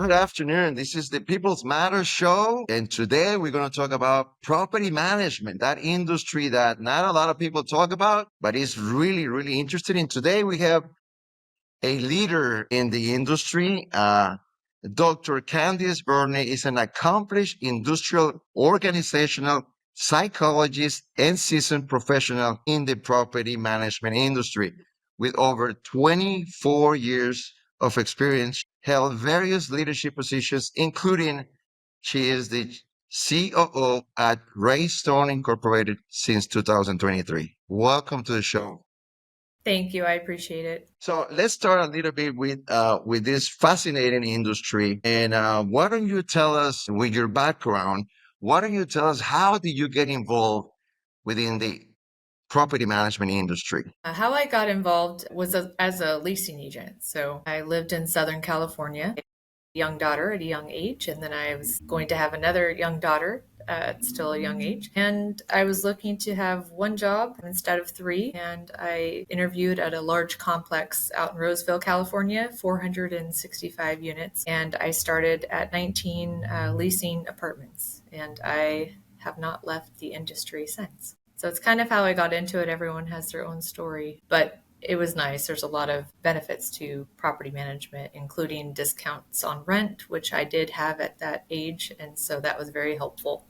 Good afternoon. This is the People's Matter Show. And today we're going to talk about property management, that industry that not a lot of people talk about, but is really, really interesting. And today we have a leader in the industry. Dr. Candice Burney is an accomplished industrial organizational psychologist and seasoned professional in the property management industry with over 24 years of experience, held various leadership positions, including she is the COO at Raystone Incorporated since 2023. Welcome to the show. Thank you. I appreciate it. So let's start a little bit with this fascinating industry. And why don't you tell us, with your background, why don't you tell us how did you get involved within the property management industry? How I got involved was as a leasing agent. So I lived in Southern California, young daughter at a young age, and then I was going to have another young daughter at still a young age. And I was looking to have one job instead of three. And I interviewed at a large complex out in Roseville, California, 465 units. And I started at 19 leasing apartments. And I have not left the industry since. So it's kind of how I got into it. Everyone has their own story, but it was nice. There's a lot of benefits to property management, including discounts on rent, which I did have at that age. And so that was very helpful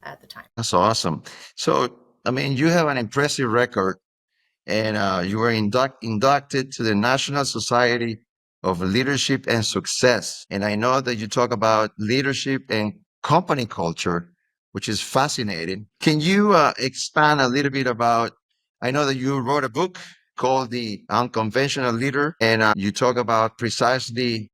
at the time. That's awesome. So, I mean, you have an impressive record, and you were inducted to the National Society of Leadership and Success. And I know that you talk about leadership and company culture, which is fascinating. Can you expand a little bit about? I know that you wrote a book called The Unconventional Leader, and you talk about precisely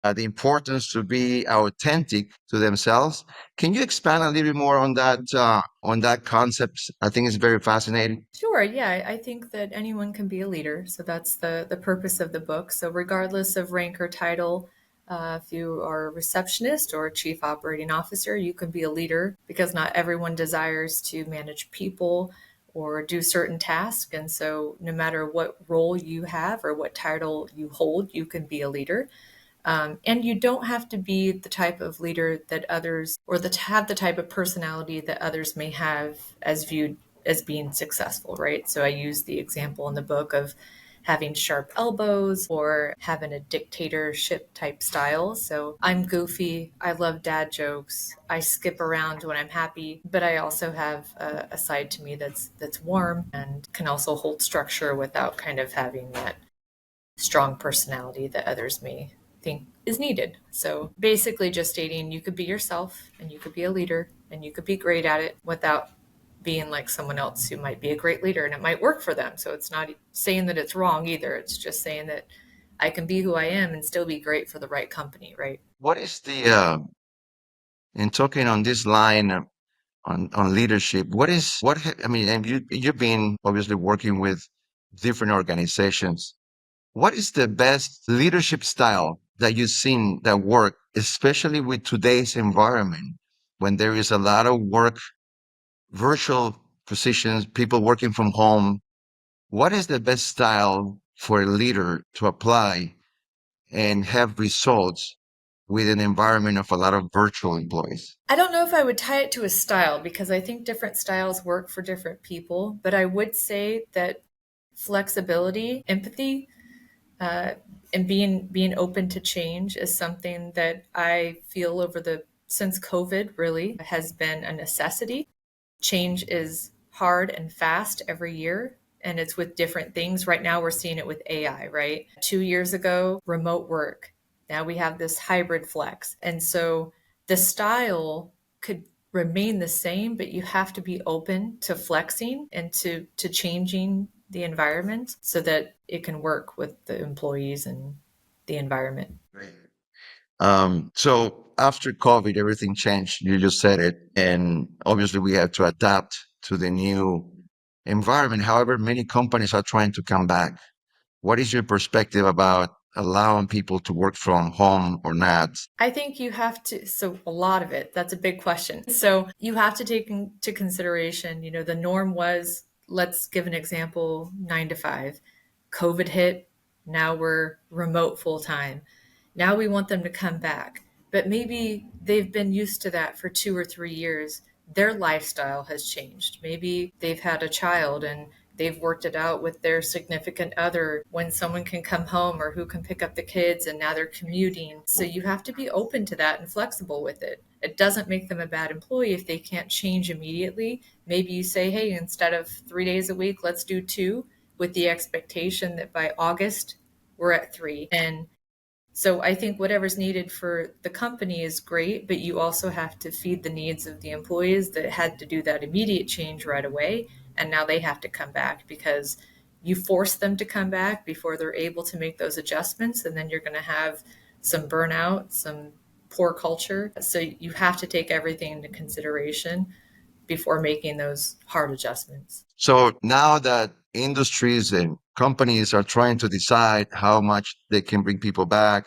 the importance to be authentic to themselves. Can you expand a little bit more on that concept? I think it's very fascinating. Sure, yeah, I think that anyone can be a leader. So that's the purpose of the book. So regardless of rank or title, if you are a receptionist or a chief operating officer, you can be a leader because not everyone desires to manage people or do certain tasks. And so no matter what role you have or what title you hold, you can be a leader. And you don't have to be the type of leader that others, or have the type of personality that others may have as viewed as being successful, right? So I use the example in the book of having sharp elbows or having a dictatorship type style. So I'm goofy. I love dad jokes. I skip around when I'm happy, but I also have a side to me that's warm and can also hold structure without kind of having that strong personality that others may think is needed. So basically, just stating you could be yourself and you could be a leader and you could be great at it without being like someone else who might be a great leader and it might work for them. So it's not saying that it's wrong either. It's just saying that I can be who I am and still be great for the right company, right? What is in talking on this line on leadership? I mean, and you've been obviously working with different organizations. What is the best leadership style that you've seen that work, especially with today's environment when there is a lot of work, virtual positions, people working from home? What is the best style for a leader to apply and have results with an environment of a lot of virtual employees? I don't know if I would tie it to a style because I think different styles work for different people, but I would say that flexibility, empathy, uh, and being open to change is something that I feel over the since COVID really has been a necessity. Change is hard and fast every year, and it's with different things. Right now, we're seeing it with AI, right? 2 years ago, remote work. Now we have this hybrid flex. And so the style could remain the same, but you have to be open to flexing and to changing the environment so that it can work with the employees and the environment. Right. So after COVID, everything changed. You just said it. And obviously we have to adapt to the new environment. However, many companies are trying to come back. What is your perspective about allowing people to work from home or not? I think you have to, so a lot of it, that's a big question. So you have to take into consideration, the norm was, let's give an example, 9 to 5. COVID hit, now we're remote full time. Now we want them to come back. But maybe they've been used to that for 2 or 3 years. Their lifestyle has changed. Maybe they've had a child and they've worked it out with their significant other when someone can come home or who can pick up the kids, and now they're commuting. So you have to be open to that and flexible with it. It doesn't make them a bad employee if they can't change immediately. Maybe you say, hey, instead of 3 days a week, let's do two, with the expectation that by August we're at three. And so I think whatever's needed for the company is great, but you also have to feed the needs of the employees that had to do that immediate change right away. And now they have to come back because you force them to come back before they're able to make those adjustments. And then you're going to have some burnout, some poor culture. So you have to take everything into consideration before making those hard adjustments. So now that industries and companies are trying to decide how much they can bring people back,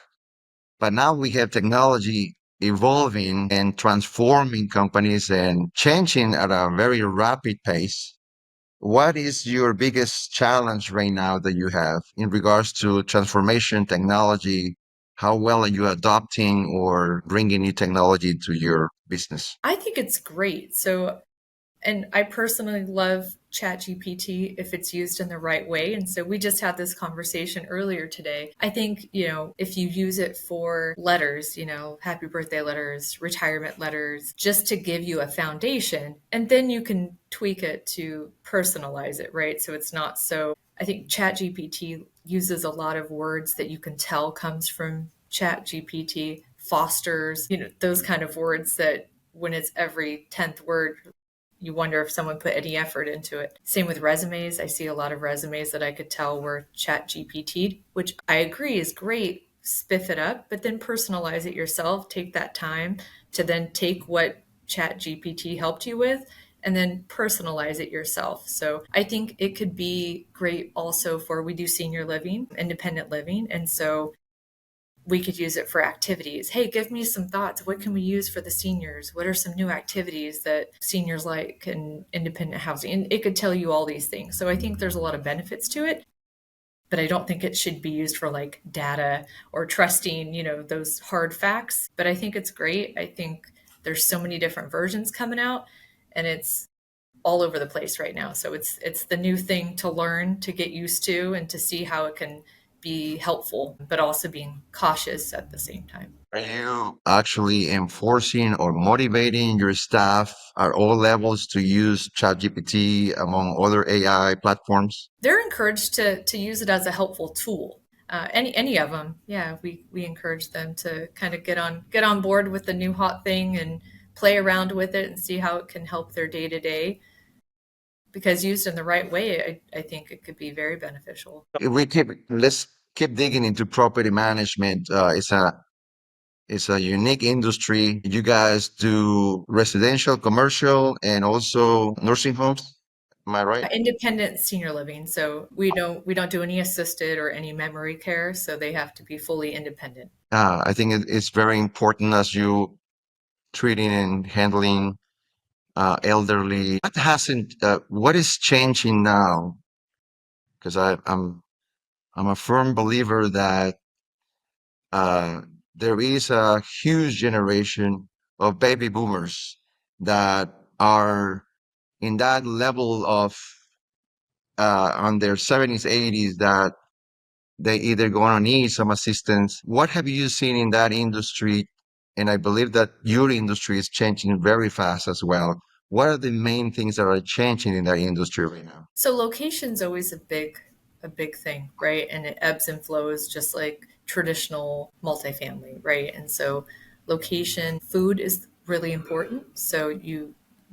but now we have technology evolving and transforming companies and changing at a very rapid pace. What is your biggest challenge right now that you have in regards to transformation technology? How well are you adopting or bringing new technology to your business? I think it's great. And I personally love ChatGPT if it's used in the right way. And so we just had this conversation earlier today. I think, if you use it for letters, happy birthday letters, retirement letters, just to give you a foundation, and then you can tweak it to personalize it, right? So it's not so, I think ChatGPT uses a lot of words that you can tell comes from ChatGPT, fosters, those kind of words that when it's every 10th word, you wonder if someone put any effort into it. Same with resumes. I see a lot of resumes that I could tell were Chat GPT, which I agree is great. Spiff it up, but then personalize it yourself. Take that time to then take what Chat GPT helped you with and then personalize it yourself. So I think it could be great also for, we do senior living, independent living. And so we could use it for activities. Hey, give me some thoughts. What can we use for the seniors? What are some new activities that seniors like in independent housing? And it could tell you all these things. So I think there's a lot of benefits to it, but I don't think it should be used for like data or trusting, those hard facts. But I think it's great. I think there's so many different versions coming out, and it's all over the place right now. So it's the new thing to learn, to get used to, and to see how it can be helpful, but also being cautious at the same time. Are you actually enforcing or motivating your staff at all levels to use ChatGPT among other AI platforms? They're encouraged to use it as a helpful tool. Any of them, yeah. We encourage them to kind of get on board with the new hot thing and play around with it and see how it can help their day to day. Because used in the right way, I think it could be very beneficial. Let's keep digging into property management. It's a unique industry. You guys do residential, commercial, and also nursing homes. Am I right? Independent senior living, so we don't do any assisted or any memory care, so they have to be fully independent. I think it's very important as you treating and handling elderly. What is changing now? Because I'm a firm believer that uh, there is a huge generation of baby boomers that are in that level of on their 70s, 80s that they either going to need some assistance. What have you seen in that industry? And I believe that your industry is changing very fast as well. What are the main things that are changing in that industry right now? So location's always a big thing, right? And it ebbs and flows just like traditional multifamily, right? And so location, food is really important. So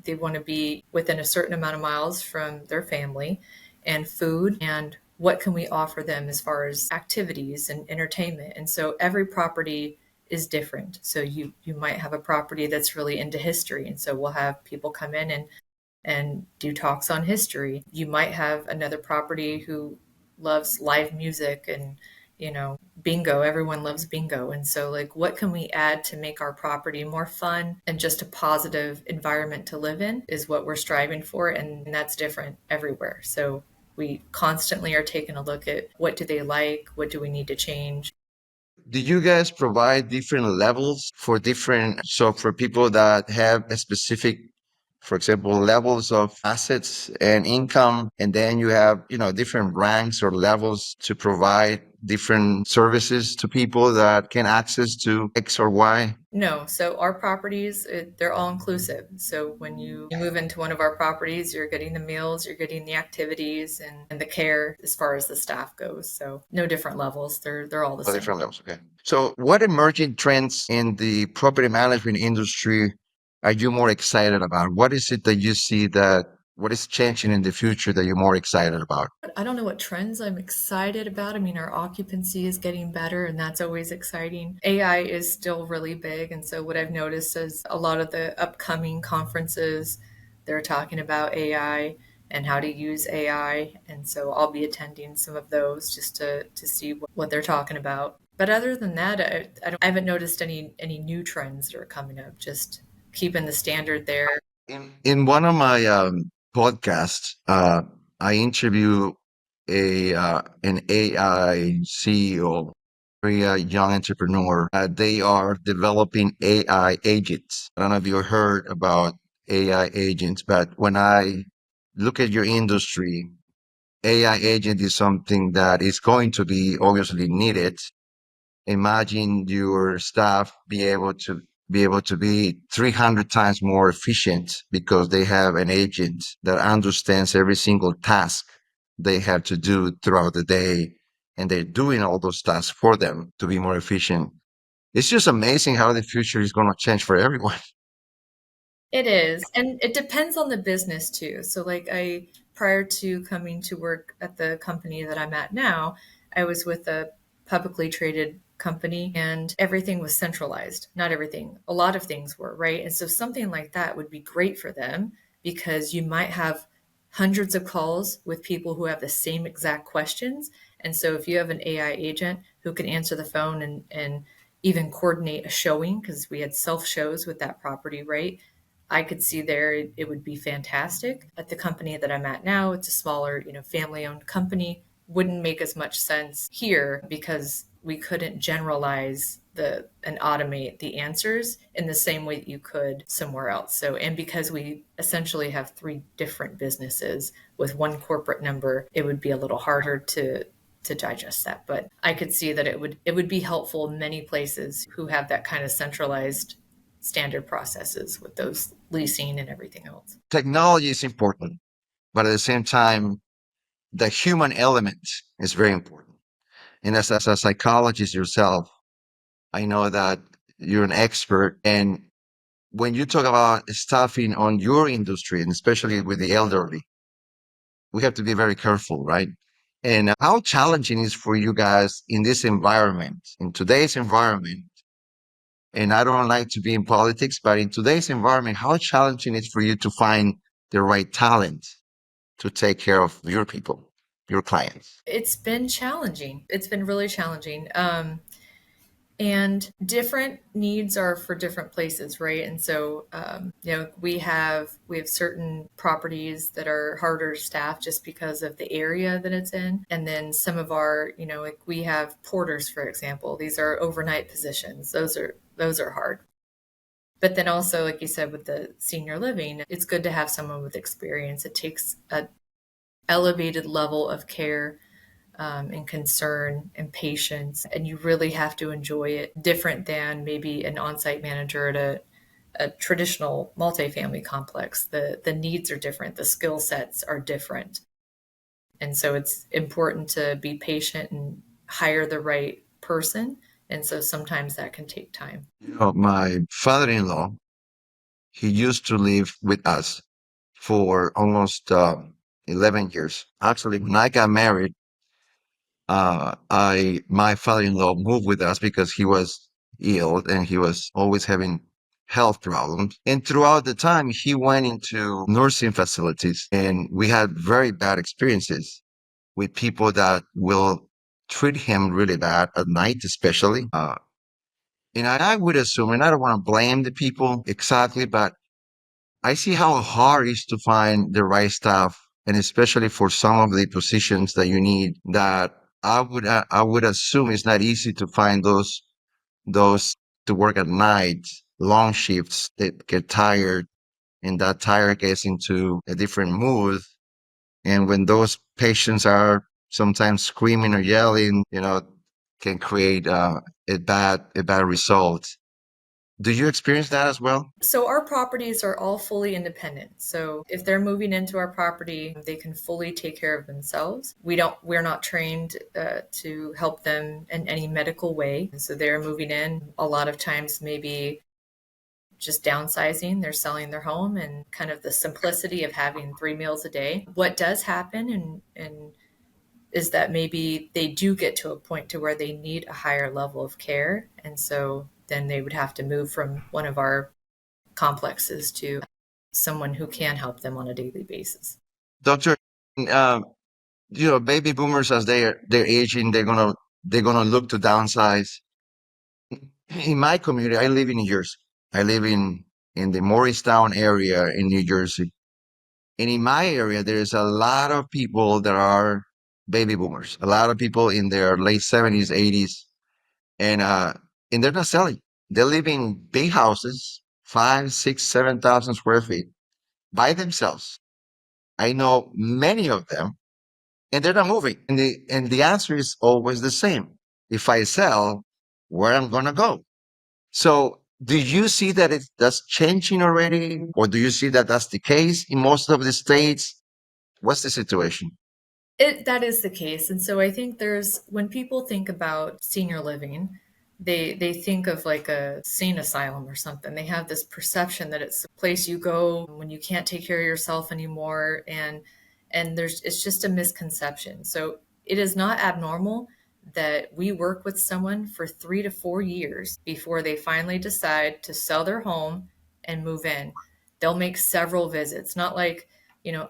they want to be within a certain amount of miles from their family, and food, and what can we offer them as far as activities and entertainment. And so every property is different. So you might have a property that's really into history, and so we'll have people come in and do talks on history. You might have another property who loves live music and, bingo. Everyone loves bingo. And so, like, what can we add to make our property more fun and just a positive environment to live in is what we're striving for. And that's different everywhere. So, we constantly are taking a look at what do they like? What do we need to change? Do you guys provide different levels for different, so for people that have a specific, for example, levels of assets and income, and then you have, different ranks or levels to provide different services to people that can access to X or Y? No, so our properties, they're all inclusive. So when you move into one of our properties, you're getting the meals, you're getting the activities and the care as far as the staff goes. So no different levels. They're all the Oh, same. different levels. Okay. So, what emerging trends in the property management industry are you more excited about? What is it that you see that what is changing in the future that you're more excited about? I don't know what trends I'm excited about. I mean, our occupancy is getting better, and that's always exciting. AI is still really big. And so, what I've noticed is a lot of the upcoming conferences, they're talking about AI and how to use AI. And so, I'll be attending some of those just to see what they're talking about. But other than that, I haven't noticed any new trends that are coming up, just keeping the standard there. In one of my podcasts, I interview an AI CEO, very young entrepreneur. They are developing AI agents. I don't know if you heard about AI agents, but when I look at your industry, AI agent is something that is going to be obviously needed. Imagine your staff be able to be 300 times more efficient because they have an agent that understands every single task they have to do throughout the day, and they're doing all those tasks for them to be more efficient. It's just amazing how the future is going to change for everyone. It is. And it depends on the business too. So like prior to coming to work at the company that I'm at now, I was with a publicly traded company and everything was centralized. Not everything. A lot of things were, right? And so something like that would be great for them because you might have hundreds of calls with people who have the same exact questions. And so if you have an AI agent who can answer the phone and even coordinate a showing, because we had self shows with that property, right? I could see there it would be fantastic. At the company that I'm at now, it's a smaller, family owned company. Wouldn't make as much sense here because we couldn't generalize the and automate the answers in the same way that you could somewhere else. So, and because we essentially have three different businesses with one corporate number, it would be a little harder to digest that. But I could see that it would be helpful in many places who have that kind of centralized standard processes with those leasing and everything else. Technology is important, but at the same time, the human element is very important. And as a psychologist yourself, I know that you're an expert. And when you talk about staffing on your industry, and especially with the elderly, we have to be very careful, right? And how challenging is for you guys in this environment, in today's environment? And I don't like to be in politics, but in today's environment, how challenging is for you to find the right talent to take care of your people, your clients? It's been challenging. It's been really challenging. And different needs are for different places, right? And so we have certain properties that are harder to staff just because of the area that it's in. And then some of our, like we have porters, for example. These are overnight positions. Those are hard. But then also, like you said, with the senior living, it's good to have someone with experience. It takes a elevated level of care and concern and patience, and you really have to enjoy it. Different than maybe an on-site manager at a traditional multifamily complex. The needs are different. The skill sets are different, and so it's important to be patient and hire the right person. And so sometimes that can take time. My father-in-law, he used to live with us for almost 11 years. Actually, when I got married, my father-in-law moved with us because he was ill and he was always having health problems. And throughout the time, he went into nursing facilities, and we had very bad experiences with people that will treat him really bad at night, especially. And I would assume, and I don't want to blame the people exactly, but I see how hard it is to find the right staff, and especially for some of the positions that you need that I would assume it's not easy to find those to work at night, long shifts that get tired, and that tire gets into a different mood. And when those patients are sometimes screaming or yelling, can create a bad result. Do you experience that as well? So our properties are all fully independent. So if they're moving into our property, they can fully take care of themselves. We're not trained to help them in any medical way. So they're moving in a lot of times, maybe just downsizing, they're selling their home and kind of the simplicity of having 3 meals a day. What does happen and is that maybe they do get to a point to where they need a higher level of care. And so then they would have to move from one of our complexes to someone who can help them on a daily basis. Doctor, uh, baby boomers as they're aging, they're gonna look to downsize. In my community, I live in New Jersey. I live in the Morristown area in New Jersey. And in my area, there's a lot of people that are baby boomers, a lot of people in their late 70s, 80s, and they're not selling. They live in big houses, 5, 6, 7,000 square feet by themselves. I know many of them, and they're not moving. And the answer is always the same. If I sell, where I'm gonna go? So do you see that that's changing already? Or do you see that that's the case in most of the states? What's the situation? That is the case. And so I think there's when people think about senior living, they think of like a sane asylum or something. They have this perception that it's a place you go when you can't take care of yourself anymore, and there's it's just a misconception. So it is not abnormal that we work with someone for 3 to 4 years before they finally decide to sell their home and move in. They'll make several visits, not like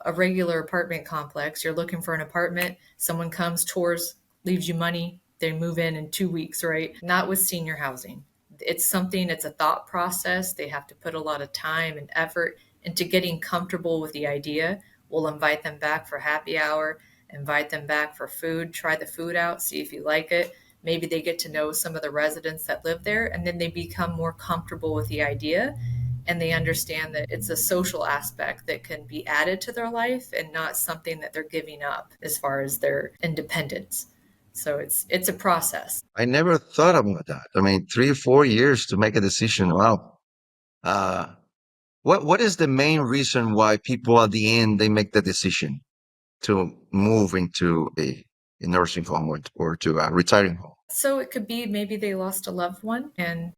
a regular apartment complex. You're looking for an apartment, someone comes, tours, leaves you money, they move in 2 weeks, right? Not with senior housing. It's a thought process. They have to put a lot of time and effort into getting comfortable with the idea. We'll invite them back for happy hour, invite them back for food, try the food out, see if you like it. Maybe they get to know some of the residents that live there, and then they become more comfortable with the idea, and they understand that it's a social aspect that can be added to their life and not something that they're giving up as far as their independence. So it's a process. I never thought about that. I mean, 3 or 4 years to make a decision. Wow. Uh, what is the main reason why people at the end they make the decision to move into a nursing home or to a retiring home? So it could be maybe they lost a loved one and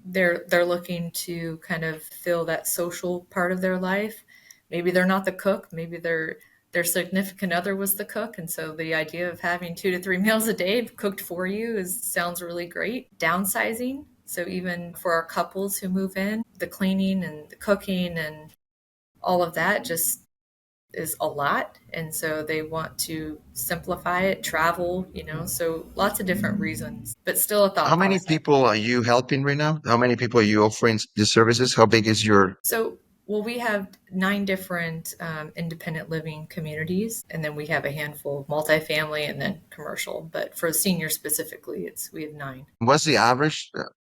they're looking to kind of fill that social part of their life. Maybe they're not the cook, maybe their significant other was the cook, and so the idea of having 2 to 3 meals a day cooked for you is sounds really great. Downsizing, so even for our couples who move in, the cleaning and the cooking and all of that just is a lot, and so they want to simplify it, travel, so lots of different reasons, but still a How thought many process. people are you helping right now? How many people are you offering these services? How big is your So, well, we have 9 different independent living communities, and then we have a handful of multifamily and then commercial. But for seniors specifically, it's we have 9. what's the average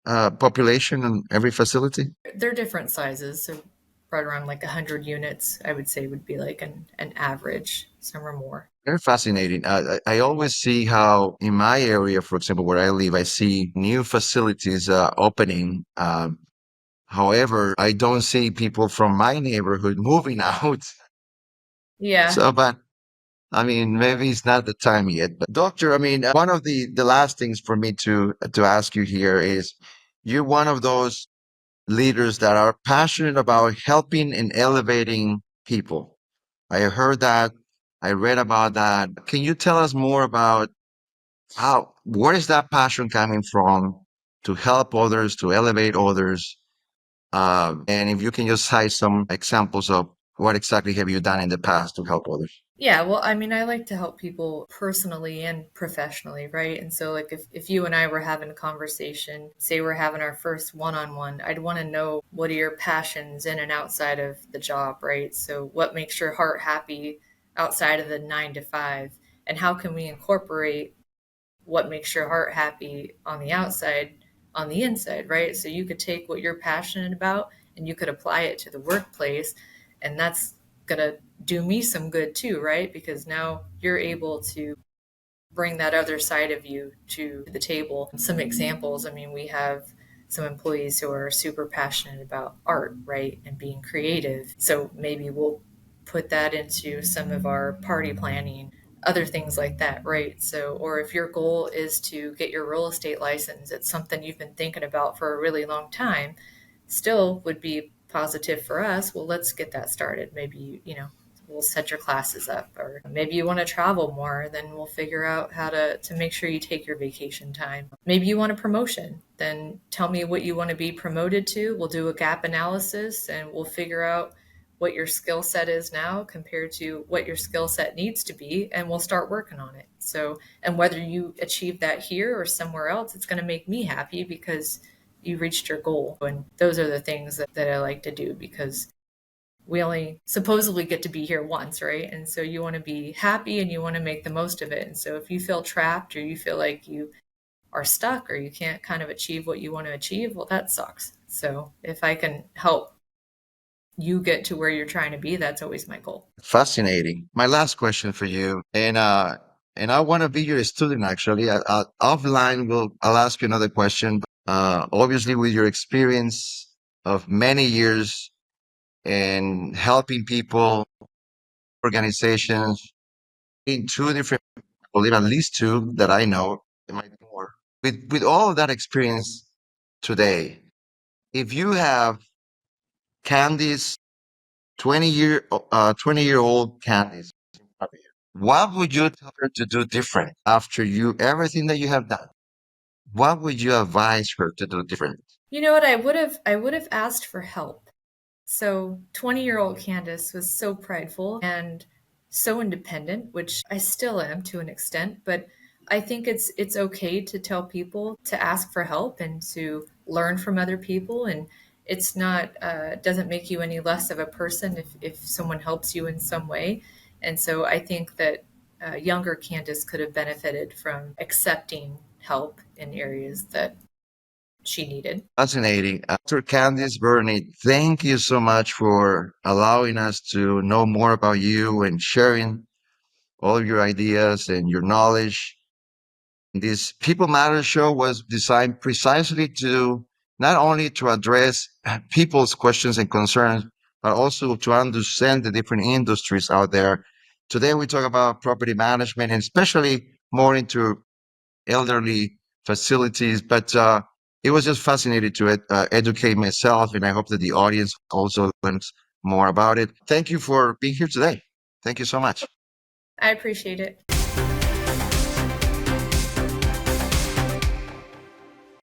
population in every facility? They're different sizes, so right around like 100 units, I would say would be like an average. Some are more. Very fascinating. I always see how in my area, for example, where I live, I see new facilities opening. However, I don't see people from my neighborhood moving out. Yeah. So, but I mean, maybe it's not the time yet. But doctor, I mean, one of the last things for me to ask you here is, you're one of those leaders that are passionate about helping and elevating people. I heard that. I read about that. Can you tell us more about where is that passion coming from to help others, to elevate others? And if you can just cite some examples of what exactly have you done in the past to help others? Yeah, well, I mean, I like to help people personally and professionally, right? And so, like, if you and I were having a conversation, say we're having our first one on one, I'd want to know what are your passions in and outside of the job, right? So, what makes your heart happy outside of the 9 to 5? and how can we incorporate what makes your heart happy on the outside on the inside, right? So you could take what you're passionate about and you could apply it to the workplace, and that's going to do me some good too, right? Because now you're able to bring that other side of you to the table. Some examples, I mean, we have some employees who are super passionate about art, right? And being creative. So maybe we'll put that into some of our party planning, other things like that, right? So, or if your goal is to get your real estate license, it's something you've been thinking about for a really long time, still would be positive for us. Well, let's get that started. Maybe, we'll set your classes up, or maybe you want to travel more, then we'll figure out how to make sure you take your vacation time. Maybe you want a promotion, then tell me what you want to be promoted to. We'll do a gap analysis and we'll figure out what your skill set is now compared to what your skill set needs to be, and we'll start working on it. So, and whether you achieve that here or somewhere else, it's going to make me happy because you reached your goal. And those are the things that I like to do, because we only supposedly get to be here once, right? And so you want to be happy and you want to make the most of it. And so if you feel trapped or you feel like you are stuck or you can't kind of achieve what you want to achieve, well, that sucks. So if I can help you get to where you're trying to be, that's always my goal. Fascinating. My last question for you, and I want to be your student actually. Offline, I'll ask you another question. Obviously, with your experience of many years in helping people, organizations, in two different, I believe at least two that I know, there might be more. With all of that experience today, if you have Candice, 20-year-old Candice, what would you tell her to do different after everything that you have done? What would you advise her to do different? You know what? I would have asked for help. So 20-year-old Candace was so prideful and so independent, which I still am to an extent, but I think it's okay to tell people to ask for help and to learn from other people. And it's not doesn't make you any less of a person if someone helps you in some way. And so I think that younger Candace could have benefited from accepting help in areas that she needed. Fascinating. Dr. Candice Burney, thank you so much for allowing us to know more about you and sharing all of your ideas and your knowledge. This People Matter show was designed precisely to not only to address people's questions and concerns, but also to understand the different industries out there. Today we talk about property management and especially more into elderly facilities, but it was just fascinating to educate myself, and I hope that the audience also learns more about it. Thank you for being here today. Thank you so much. I appreciate it.